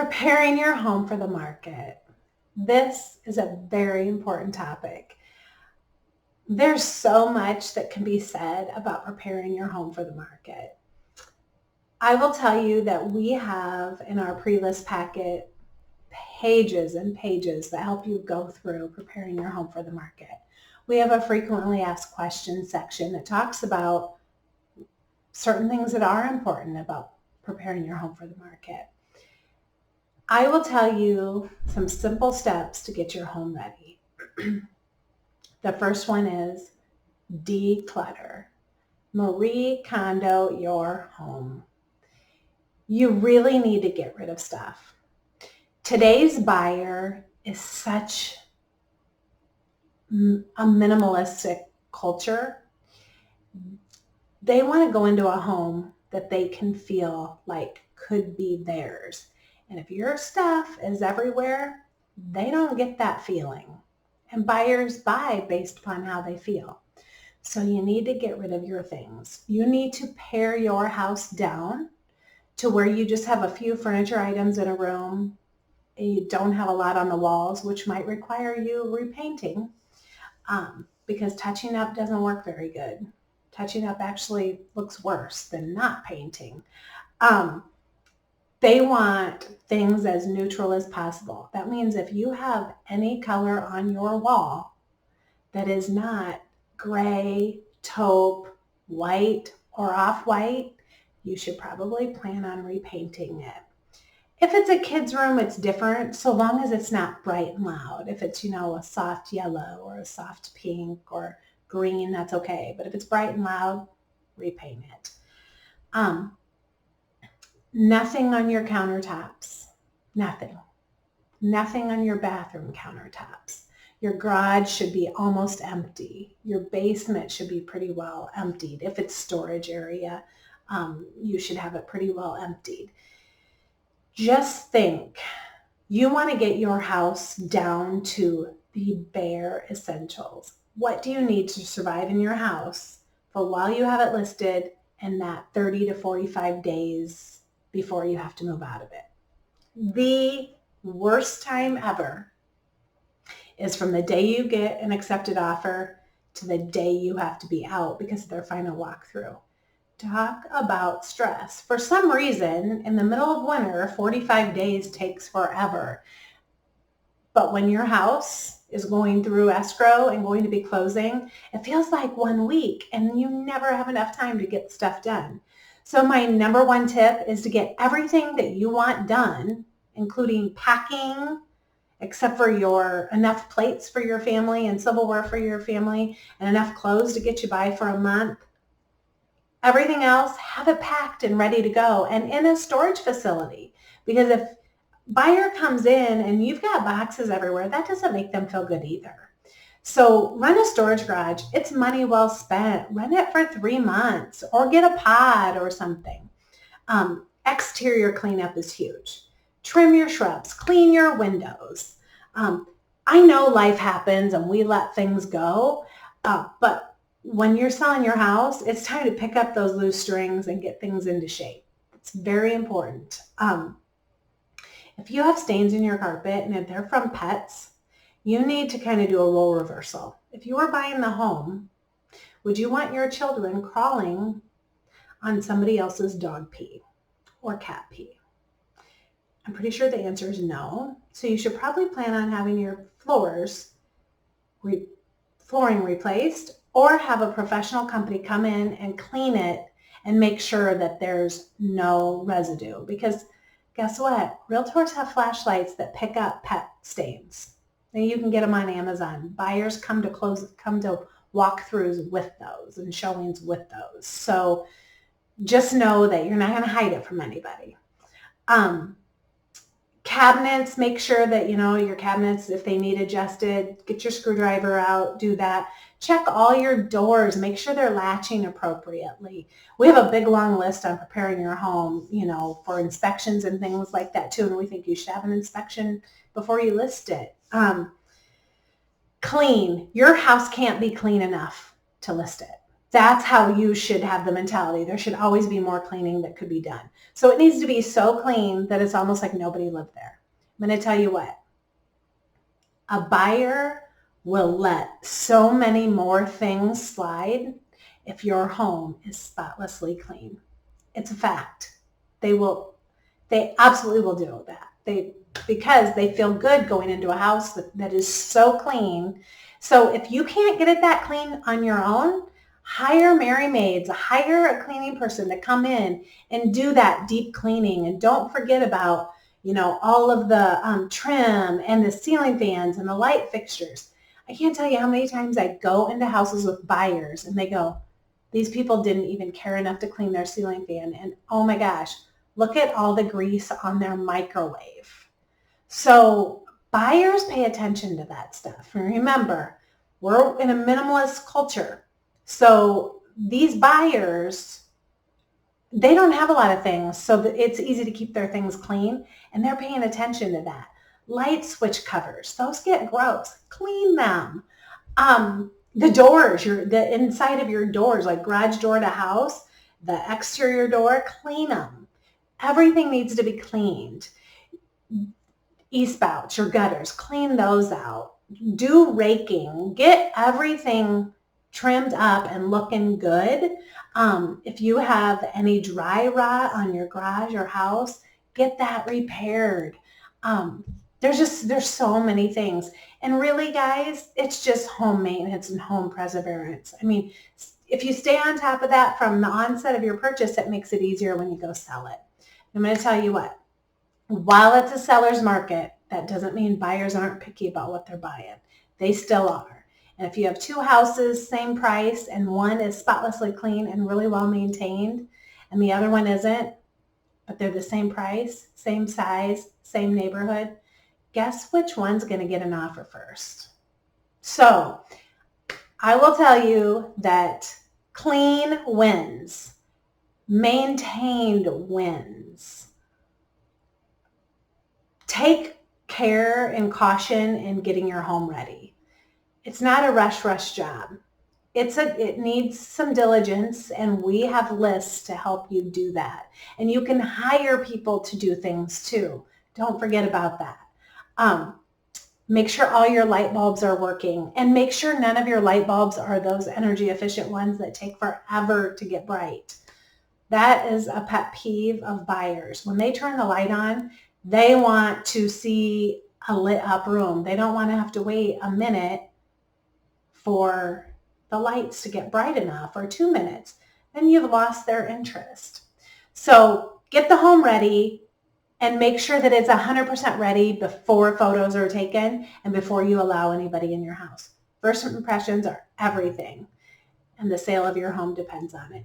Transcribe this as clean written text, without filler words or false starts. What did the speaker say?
Preparing your home for the market. This is a very important topic. There's so much that can be said about preparing your home for the market. I will tell you that we have in our pre-list packet pages and pages that help you go through preparing your home for the market. We have a frequently asked questions section that talks about certain things that are important about preparing your home for the market. I will tell you some simple steps to get your home ready. The first one is declutter. Marie Kondo your home. You really need to get rid of stuff. Today's buyer is such a minimalistic culture. They want to go into a home that they can feel like could be theirs. And if your stuff is everywhere, they don't get that feeling. And buyers buy based upon how they feel. So you need to get rid of your things. You need to pare your house down to where you just have a few furniture items in a room and you don't have a lot on the walls, which might require you repainting because touching up doesn't work very good. Touching up actually looks worse than not painting. They want things as neutral as possible. That means if you have any color on your wall that is not gray, taupe, white, or off-white, you should probably plan on repainting it. If it's a kid's room, it's different, so long as it's not bright and loud. If it's, a soft yellow or a soft pink or green, that's okay. But if it's bright and loud, repaint it. Nothing on your countertops. Nothing. Nothing on your bathroom countertops. Your garage should be almost empty. Your basement should be pretty well emptied. If it's storage area, you should have it pretty well emptied. Just think, you want to get your house down to the bare essentials. What do you need to survive in your house for while you have it listed and that 30 to 45 days before you have to move out of it? The worst time ever is from the day you get an accepted offer to the day you have to be out because of their final walkthrough. Talk about stress. For some reason, in the middle of winter, 45 days takes forever. But when your house is going through escrow and going to be closing, it feels like 1 week and you never have enough time to get stuff done. So my number one tip is to get everything that you want done, including packing, except for enough plates for your family and silverware for your family and enough clothes to get you by for a month. Everything else, have it packed and ready to go and in a storage facility. Because if buyer comes in and you've got boxes everywhere, that doesn't make them feel good either. So run a storage garage. It's money well spent. Run it for 3 months or get a pod or something. Exterior cleanup is huge. Trim your shrubs. Clean your windows. I know life happens and we let things go, but when you're selling your house, it's time to pick up those loose strings and get things into shape. It's very important. If you have stains in your carpet and if they're from pets, you need to kind of do a role reversal. If you were buying the home, would you want your children crawling on somebody else's dog pee or cat pee? I'm pretty sure the answer is no. So you should probably plan on having your flooring replaced or have a professional company come in and clean it and make sure that there's no residue. Because guess what? Realtors have flashlights that pick up pet stains. And you can get them on Amazon. Buyers come to walkthroughs with those and showings with those. So just know that you're not going to hide it from anybody. Cabinets, make sure that, your cabinets, if they need adjusted, get your screwdriver out, do that. Check all your doors, make sure they're latching appropriately. We have a big long list on preparing your home, for inspections and things like that too. And we think you should have an inspection before you list it. Clean. Your house can't be clean enough to list it. That's how you should have the mentality. There should always be more cleaning that could be done. So it needs to be so clean that it's almost like nobody lived there. I'm going to tell you what, a buyer will let so many more things slide if your home is spotlessly clean. It's a fact. They absolutely will do that. Because they feel good going into a house that is so clean. So if you can't get it that clean on your own, hire Mary Maids, hire a cleaning person to come in and do that deep cleaning. And don't forget about, all of the trim and the ceiling fans and the light fixtures. I can't tell you how many times I go into houses with buyers and they go, these people didn't even care enough to clean their ceiling fan. And oh my gosh, look at all the grease on their microwave. So buyers pay attention to that stuff. And remember, we're in a minimalist culture. So these buyers, they don't have a lot of things. So it's easy to keep their things clean. And they're paying attention to that. Light switch covers, those get gross. Clean them. The doors, the inside of your doors, like garage door to house, the exterior door, clean them. Everything needs to be cleaned. E-spouts, your gutters, clean those out. Do raking. Get everything trimmed up and looking good. If you have any dry rot on your garage or house, get that repaired. There's so many things. And really, guys, it's just home maintenance and home perseverance. I mean, if you stay on top of that from the onset of your purchase, it makes it easier when you go sell it. I'm going to tell you what, while it's a seller's market, that doesn't mean buyers aren't picky about what they're buying. They still are. And if you have two houses, same price, and one is spotlessly clean and really well maintained, and the other one isn't, but they're the same price, same size, same neighborhood, guess which one's going to get an offer first? So I will tell you that clean wins. Maintained wins. Take care and caution in getting your home ready. It's not a rush job. It needs some diligence, and we have lists to help you do that. And you can hire people to do things too. Don't forget about that. Make sure all your light bulbs are working, and make sure none of your light bulbs are those energy efficient ones that take forever to get bright. That is a pet peeve of buyers. When they turn the light on, they want to see a lit up room. They don't want to have to wait a minute for the lights to get bright enough, or 2 minutes. Then you've lost their interest. So get the home ready and make sure that it's 100% ready before photos are taken and before you allow anybody in your house. First impressions are everything, and the sale of your home depends on it.